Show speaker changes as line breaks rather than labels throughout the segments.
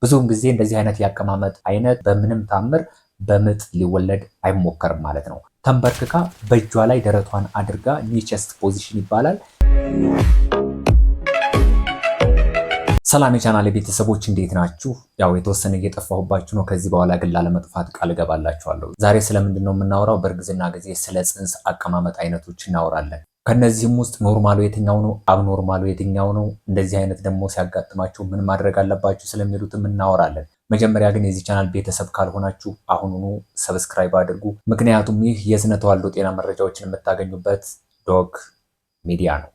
ብዙውን ጊዜ እንደዚህ አይነት የአቀማመጥ አይነት በምንም ታምር በምጥ ሊወለድ አይሞከርም ማለት ነው። ተንበርክካ በእጇ ላይ ደረቷን አድርጋ ኒ ቼስት ፖዚሽን ይባላል። ሰላም የቻናሌ ቤተሰቦች እንዴት ናችሁ? ያው የተወሰነ እየጠፋሁባችሁ ነው። ከዚህ በኋላ ግን ላለመጥፋት ቃል እገባላችኋለሁ። ዛሬ ስለምንድን ነው የምናወራው? በእርግዝና ጊዜ ስለ ጽንስ አቀማመጥ አይነቶች እናወራለን። ከነዚህም ውስጥ ኖርማሉ የትኛው ነው፣ አብኖርማሉ የትኛው ነው፣ እንደዚህ አይነት ደግሞ ሲያጋጥማችሁ ምን ማድረግ አለባችሁ ስለሚሉትም እናወራለን። መጀመሪያ ግን የዚህ ቻናል ቤተሰብ ካልሆናችሁ አሁኑኑ ሰብስክራይብ አድርጉ። ምክንያቱም ይህ የስነ ተዋልዶ ጤና መረጃዎችን የምታገኙበት ዶግ ሚዲያ ነው።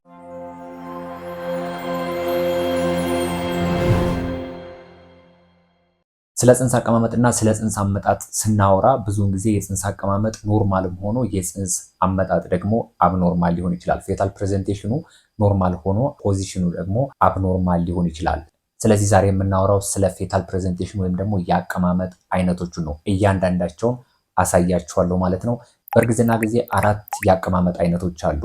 ስለ ጽንስ አቀማመጥና ስለ ጽንስ አመጣጥ ስናወራ ብዙውን ጊዜ የጽንስ አቀማመጥ ኖርማልም ሆኖ የጽንስ አመጣጥ ደግሞ አብኖርማል ሊሆን ይችላል። ፌታል ፕሬዘንቴሽኑ ኖርማል ሆኖ ፖዚሽኑ ደግሞ አብኖርማል ሊሆን ይችላል። ስለዚህ ዛሬ የምናወራው ስለ ፌታል ፕሬዘንቴሽን ወይም ደግሞ የአቀማመጥ አይነቶቹን ነው። እያንዳንዳቸውን አሳያችኋለሁ ማለት ነው። በእርግዝና ጊዜ 4 የአቀማመጥ አይነቶች አሉ።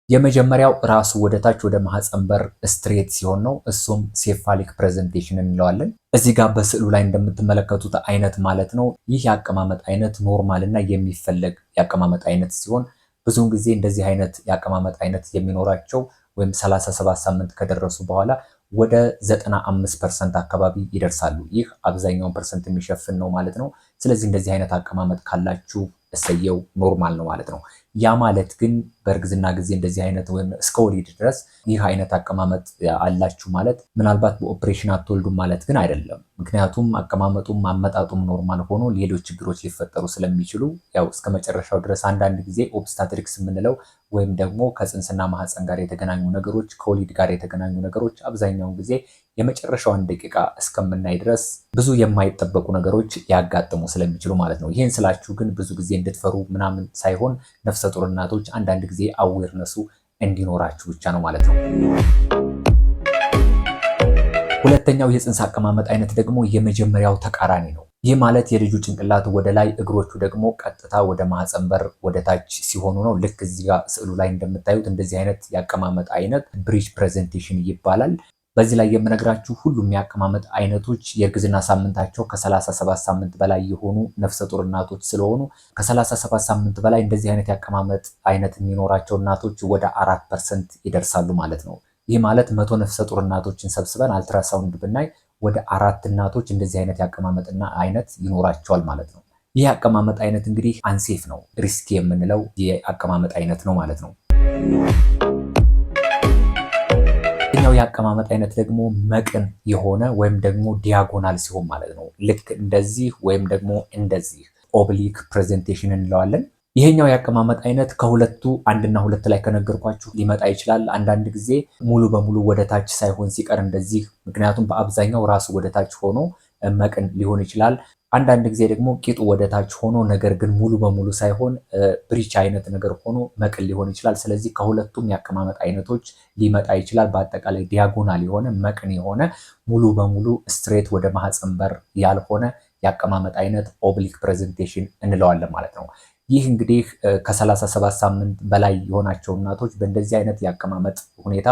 የመጀመሪያው ራሱ ወደታች ወደ ማህፀን በር ስትሬት ሲሆን ነው። እሱም ሴፋሊክ ፕሬዘንቴሽን እንለዋለን። እዚህ ጋር በስዕሉ ላይ እንደምትመለከቱት አይነት ማለት ነው። ይህ የአቀማመጥ አይነት ኖርማል እና የሚፈለግ የአቀማመጥ አይነት ሲሆን ብዙውን ጊዜ እንደዚህ አይነት የአቀማመጥ አይነት የሚኖራቸው ወይም 37 ሳምንት ከደረሱ በኋላ ወደ 95% አካባቢ ይደርሳሉ። ይህ አብዛኛውን ፐርሰንት የሚሸፍን ነው ማለት ነው። ስለዚህ እንደዚህ አይነት አቀማመጥ ካላችሁ እሰየው ኖርማል ነው ማለት ነው። ያ ማለት ግን በእርግዝና ጊዜ እንደዚህ አይነት ወይም እስከ ወሊድ ድረስ ይህ አይነት አቀማመጥ አላችሁ ማለት ምናልባት በኦፕሬሽን አትወልዱም ማለት ግን አይደለም። ምክንያቱም አቀማመጡም አመጣጡም ኖርማል ሆኖ ሌሎች ችግሮች ሊፈጠሩ ስለሚችሉ ያው እስከ መጨረሻው ድረስ አንዳንድ ጊዜ ኦብስታትሪክስ የምንለው ወይም ደግሞ ከጽንስና ማህፀን ጋር የተገናኙ ነገሮች ከወሊድ ጋር የተገናኙ ነገሮች አብዛኛውን ጊዜ የመጨረሻውን ደቂቃ እስከምናይ ድረስ ብዙ የማይጠበቁ ነገሮች ሊያጋጥሙ ስለሚችሉ ማለት ነው። ይህን ስላችሁ ግን ብዙ ጊዜ እንድትፈሩ ምናምን ሳይሆን ነፍሰ ጡር እናቶች አንዳንድ ጊዜ አዌርነሱ እንዲኖራችሁ ብቻ ነው ማለት ነው። ሁለተኛው የጽንስ አቀማመጥ አይነት ደግሞ የመጀመሪያው ተቃራኒ ነው። ይህ ማለት የልጁ ጭንቅላት ወደ ላይ እግሮቹ ደግሞ ቀጥታ ወደ ማህፀን በር ወደ ታች ሲሆኑ ነው። ልክ እዚህ ጋር ስዕሉ ላይ እንደምታዩት እንደዚህ አይነት የአቀማመጥ አይነት ብሪጅ ፕሬዘንቴሽን ይባላል። በዚህ ላይ የምነግራችሁ ሁሉም የአቀማመጥ አይነቶች የእርግዝና ሳምንታቸው ከ37 ሳምንት በላይ የሆኑ ነፍሰ ጡር እናቶች ስለሆኑ ከ37 ሳምንት በላይ እንደዚህ አይነት የአቀማመጥ አይነት የሚኖራቸው እናቶች ወደ 4% ይደርሳሉ ማለት ነው። ይህ ማለት 100 ነፍሰ ጡር እናቶችን ሰብስበን አልትራሳውንድ ብናይ ወደ 4 እናቶች እንደዚህ አይነት የአቀማመጥና አይነት ይኖራቸዋል ማለት ነው። ይህ የአቀማመጥ አይነት እንግዲህ አንሴፍ ነው፣ ሪስክ የምንለው የአቀማመጥ አይነት ነው ማለት ነው። የአቀማመጥ አይነት ደግሞ መቅን የሆነ ወይም ደግሞ ዲያጎናል ሲሆን ማለት ነው። ልክ እንደዚህ ወይም ደግሞ እንደዚህ ኦብሊክ ፕሬዘንቴሽን እንለዋለን። ይሄኛው የአቀማመጥ አይነት ከሁለቱ አንድና ሁለት ላይ ከነገርኳችሁ ሊመጣ ይችላል። አንዳንድ ጊዜ ሙሉ በሙሉ ወደ ታች ሳይሆን ሲቀር እንደዚህ፣ ምክንያቱም በአብዛኛው ራሱ ወደ ታች ሆኖ መቅን ሊሆን ይችላል። አንዳንድ ጊዜ ደግሞ ቂጡ ወደ ታች ሆኖ ነገር ግን ሙሉ በሙሉ ሳይሆን ብሪች አይነት ነገር ሆኖ መቅን ሊሆን ይችላል። ስለዚህ ከሁለቱም የአቀማመጥ አይነቶች ሊመጣ ይችላል። በአጠቃላይ ዲያጎናል የሆነ መቅን የሆነ ሙሉ በሙሉ ስትሬት ወደ ማህፀን በር ያልሆነ የአቀማመጥ አይነት ኦብሊክ ፕሬዘንቴሽን እንለዋለን ማለት ነው። ይህ እንግዲህ ከ37 ሳምንት በላይ የሆናቸው እናቶች በእንደዚህ አይነት የአቀማመጥ ሁኔታ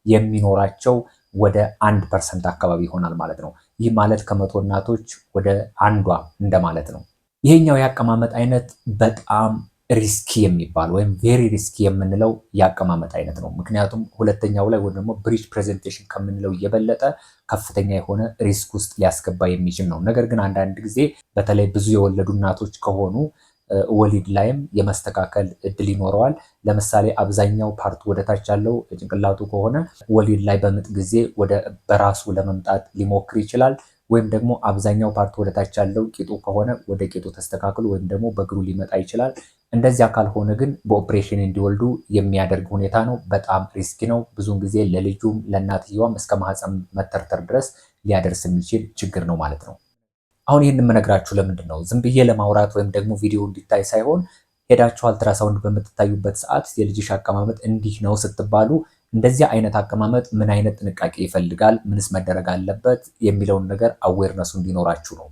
የሚኖራቸው ወደ 1% አካባቢ ይሆናል ማለት ነው። ይህ ማለት ከ100 እናቶች ወደ አንዷ እንደማለት ነው። ይሄኛው የአቀማመጥ አይነት በጣም ሪስኪ የሚባል ወይም ቬሪ ሪስኪ የምንለው የአቀማመጥ አይነት ነው። ምክንያቱም ሁለተኛው ላይ ወይም ደግሞ ብሪጅ ፕሬዘንቴሽን ከምንለው የበለጠ ከፍተኛ የሆነ ሪስክ ውስጥ ሊያስገባ የሚችል ነው። ነገር ግን አንዳንድ ጊዜ በተለይ ብዙ የወለዱ እናቶች ከሆኑ ወሊድ ላይም የመስተካከል እድል ይኖረዋል። ለምሳሌ አብዛኛው ፓርት ወደታች ያለው ጭንቅላቱ ከሆነ ወሊድ ላይ በምጥ ጊዜ በራሱ ለመምጣት ሊሞክር ይችላል። ወይም ደግሞ አብዛኛው ፓርት ወደታች ያለው ቂጡ ከሆነ ወደ ቂጡ ተስተካክሎ ወይም ደግሞ በእግሩ ሊመጣ ይችላል። እንደዚያ ካልሆነ ግን በኦፕሬሽን እንዲወልዱ የሚያደርግ ሁኔታ ነው። በጣም ሪስኪ ነው። ብዙውን ጊዜ ለልጁም ለእናትየዋም እስከ ማህፀን መተርተር ድረስ ሊያደርስ የሚችል ችግር ነው ማለት ነው። አሁን ይህን የምነግራችሁ ለምንድን ነው? ዝም ብዬ ለማውራት ወይም ደግሞ ቪዲዮ እንዲታይ ሳይሆን ሄዳችሁ አልትራሳውንድ በምትታዩበት ሰዓት የልጅሽ አቀማመጥ እንዲህ ነው ስትባሉ እንደዚህ አይነት አቀማመጥ ምን አይነት ጥንቃቄ ይፈልጋል፣ ምንስ መደረግ አለበት የሚለውን ነገር አዌርነሱ እንዲኖራችሁ ነው።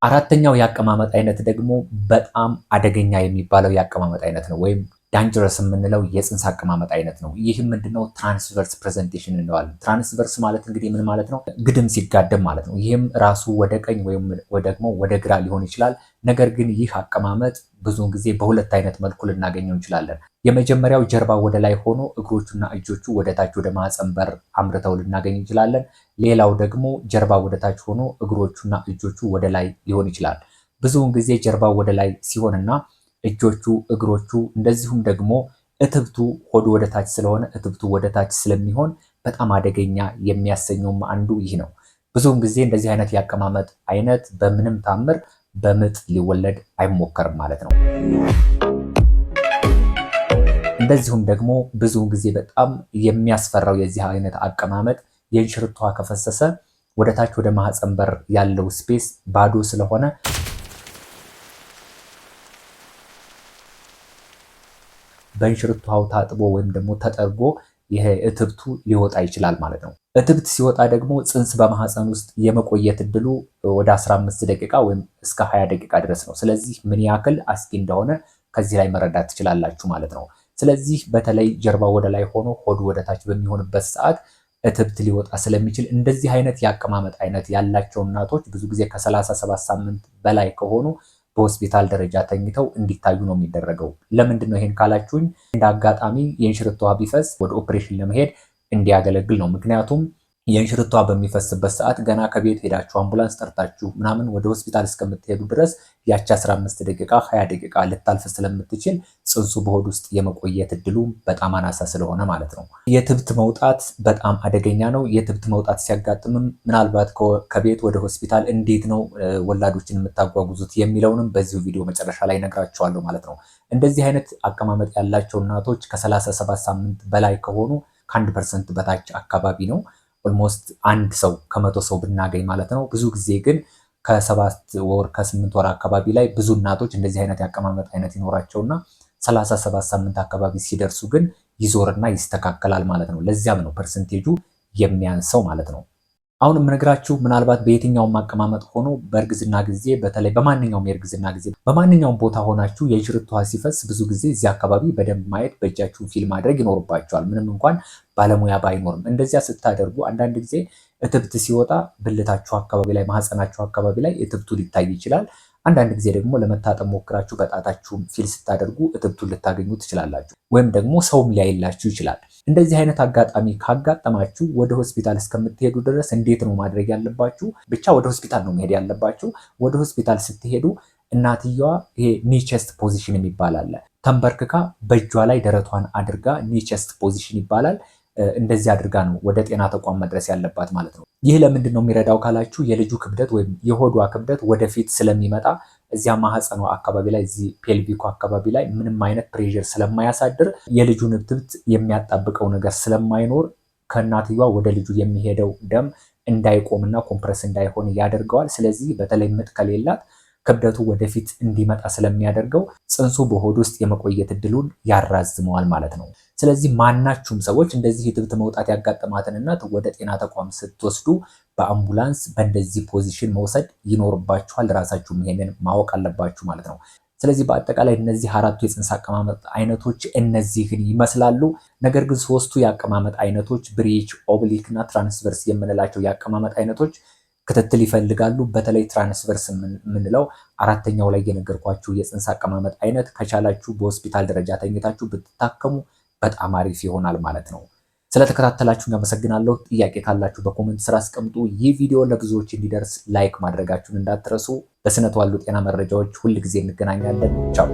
አራተኛው የአቀማመጥ አይነት ደግሞ በጣም አደገኛ የሚባለው የአቀማመጥ አይነት ነው፣ ወይም ዳንጀረስ የምንለው የፅንስ አቀማመጥ አይነት ነው። ይህም ምንድነው ትራንስቨርስ ፕሬዘንቴሽን እንለዋለን። ትራንስቨርስ ማለት እንግዲህ ምን ማለት ነው? ግድም ሲጋደም ማለት ነው። ይህም ራሱ ወደ ቀኝ ወይም ደግሞ ወደ ግራ ሊሆን ይችላል። ነገር ግን ይህ አቀማመጥ ብዙውን ጊዜ በሁለት አይነት መልኩ ልናገኘው እንችላለን። የመጀመሪያው ጀርባ ወደ ላይ ሆኖ እግሮቹና እጆቹ ወደ ታች ወደ ማህፀን በር አምርተው ልናገኝ እንችላለን። ሌላው ደግሞ ጀርባ ወደ ታች ሆኖ እግሮቹና እጆቹ ወደ ላይ ሊሆን ይችላል። ብዙውን ጊዜ ጀርባ ወደ ላይ ሲሆንና እጆቹ እግሮቹ እንደዚሁም ደግሞ እትብቱ ሆዱ ወደ ታች ስለሆነ እትብቱ ወደ ታች ስለሚሆን በጣም አደገኛ የሚያሰኘውም አንዱ ይህ ነው። ብዙውን ጊዜ እንደዚህ አይነት የአቀማመጥ አይነት በምንም ታምር በምጥ ሊወለድ አይሞከርም ማለት ነው። እንደዚሁም ደግሞ ብዙውን ጊዜ በጣም የሚያስፈራው የዚህ አይነት አቀማመጥ የእንሽርቷ ከፈሰሰ ወደ ታች ወደ ማህፀን በር ያለው ስፔስ ባዶ ስለሆነ በእንሽርቷው ታጥቦ ወይም ደግሞ ተጠርጎ ይሄ እትብቱ ሊወጣ ይችላል ማለት ነው። እትብት ሲወጣ ደግሞ ፅንስ በማህፀን ውስጥ የመቆየት እድሉ ወደ 15 ደቂቃ ወይም እስከ 20 ደቂቃ ድረስ ነው። ስለዚህ ምን ያክል አስጊ እንደሆነ ከዚህ ላይ መረዳት ትችላላችሁ ማለት ነው። ስለዚህ በተለይ ጀርባ ወደ ላይ ሆኖ ሆዱ ወደ ታች በሚሆንበት ሰዓት እትብት ሊወጣ ስለሚችል እንደዚህ አይነት የአቀማመጥ አይነት ያላቸው እናቶች ብዙ ጊዜ ከ37 ሳምንት በላይ ከሆኑ በሆስፒታል ደረጃ ተኝተው እንዲታዩ ነው የሚደረገው። ለምንድን ነው ይሄን ካላችሁኝ፣ እንደ አጋጣሚ የእንሽርቷ ቢፈስ ወደ ኦፕሬሽን ለመሄድ እንዲያገለግል ነው። ምክንያቱም የእንሽርቷ በሚፈስበት ሰዓት ገና ከቤት ሄዳችሁ አምቡላንስ ጠርታችሁ ምናምን ወደ ሆስፒታል እስከምትሄዱ ድረስ ያቺ 15 ደቂቃ 20 ደቂቃ ልታልፍ ስለምትችል ፅንሱ በሆድ ውስጥ የመቆየት እድሉ በጣም አናሳ ስለሆነ ማለት ነው። የትብት መውጣት በጣም አደገኛ ነው። የትብት መውጣት ሲያጋጥምም ምናልባት ከቤት ወደ ሆስፒታል እንዴት ነው ወላዶችን የምታጓጉዙት የሚለውንም በዚሁ ቪዲዮ መጨረሻ ላይ ነግራችኋለሁ ማለት ነው። እንደዚህ አይነት አቀማመጥ ያላቸው እናቶች ከ37 ሳምንት በላይ ከሆኑ ከ1% በታች አካባቢ ነው። ኦልሞስት አንድ ሰው ከ100 ሰው ብናገኝ ማለት ነው። ብዙ ጊዜ ግን ከ7 ወር ከ8 ወር አካባቢ ላይ ብዙ እናቶች እንደዚህ አይነት የአቀማመጥ አይነት ይኖራቸውና 37 ሳምንት አካባቢ ሲደርሱ ግን ይዞርና ይስተካከላል ማለት ነው። ለዚያም ነው ፐርሰንቴጁ የሚያንሰው ማለት ነው። አሁን የምነግራችሁ ምናልባት በየትኛውም አቀማመጥ ሆኖ በእርግዝና ጊዜ በተለይ በማንኛውም የእርግዝና ጊዜ በማንኛውም ቦታ ሆናችሁ የእንሽርቷ ሲፈስ ብዙ ጊዜ እዚህ አካባቢ በደንብ ማየት በእጃችሁ ፊል ማድረግ ይኖርባችኋል። ምንም እንኳን ባለሙያ ባይኖርም እንደዚያ ስታደርጉ አንዳንድ ጊዜ እትብት ሲወጣ ብልታችሁ አካባቢ ላይ ማህፀናችሁ አካባቢ ላይ እትብቱ ሊታይ ይችላል። አንዳንድ ጊዜ ደግሞ ለመታጠብ ሞክራችሁ በጣታችሁም ፊል ስታደርጉ እትብቱን ልታገኙ ትችላላችሁ፣ ወይም ደግሞ ሰውም ሊያይላችሁ ይችላል። እንደዚህ አይነት አጋጣሚ ካጋጠማችሁ ወደ ሆስፒታል እስከምትሄዱ ድረስ እንዴት ነው ማድረግ ያለባችሁ? ብቻ ወደ ሆስፒታል ነው መሄድ ያለባችሁ። ወደ ሆስፒታል ስትሄዱ እናትየዋ ይሄ ኒቸስት ፖዚሽን የሚባል አለ። ተንበርክካ በእጇ ላይ ደረቷን አድርጋ ኒቸስት ፖዚሽን ይባላል። እንደዚህ አድርጋ ነው ወደ ጤና ተቋም መድረስ ያለባት ማለት ነው። ይህ ለምንድን ነው የሚረዳው ካላችሁ የልጁ ክብደት ወይም የሆዷ ክብደት ወደፊት ስለሚመጣ እዚያ ማህፀኗ አካባቢ ላይ እዚህ ፔልቪኮ አካባቢ ላይ ምንም አይነት ፕሬዥር ስለማያሳድር የልጁን እትብት የሚያጣብቀው ነገር ስለማይኖር ከእናትየዋ ወደ ልጁ የሚሄደው ደም እንዳይቆምና ኮምፕረስ እንዳይሆን ያደርገዋል። ስለዚህ በተለይ ምጥ ከሌላት ክብደቱ ወደፊት እንዲመጣ ስለሚያደርገው ፅንሱ በሆድ ውስጥ የመቆየት እድሉን ያራዝመዋል ማለት ነው። ስለዚህ ማናችሁም ሰዎች እንደዚህ የትብት መውጣት ያጋጠማትን እናት ወደ ጤና ተቋም ስትወስዱ በአምቡላንስ በእንደዚህ ፖዚሽን መውሰድ ይኖርባችኋል። ራሳችሁም ይሄንን ማወቅ አለባችሁ ማለት ነው። ስለዚህ በአጠቃላይ እነዚህ አራቱ የፅንስ አቀማመጥ አይነቶች እነዚህን ይመስላሉ። ነገር ግን ሶስቱ የአቀማመጥ አይነቶች ብሪጅ፣ ኦብሊክ እና ትራንስቨርስ የምንላቸው የአቀማመጥ አይነቶች ክትትል ይፈልጋሉ። በተለይ ትራንስቨርስ የምንለው አራተኛው ላይ የነገርኳችሁ የፅንስ አቀማመጥ አይነት ከቻላችሁ በሆስፒታል ደረጃ ተኝታችሁ ብትታከሙ በጣም አሪፍ ይሆናል ማለት ነው። ስለተከታተላችሁ አመሰግናለሁ። ጥያቄ ካላችሁ በኮሜንት ስራ አስቀምጡ። ይህ ቪዲዮ ለብዙዎች እንዲደርስ ላይክ ማድረጋችሁን እንዳትረሱ። በስነ ተዋልዶ ጤና መረጃዎች ሁል ጊዜ እንገናኛለን። ቻው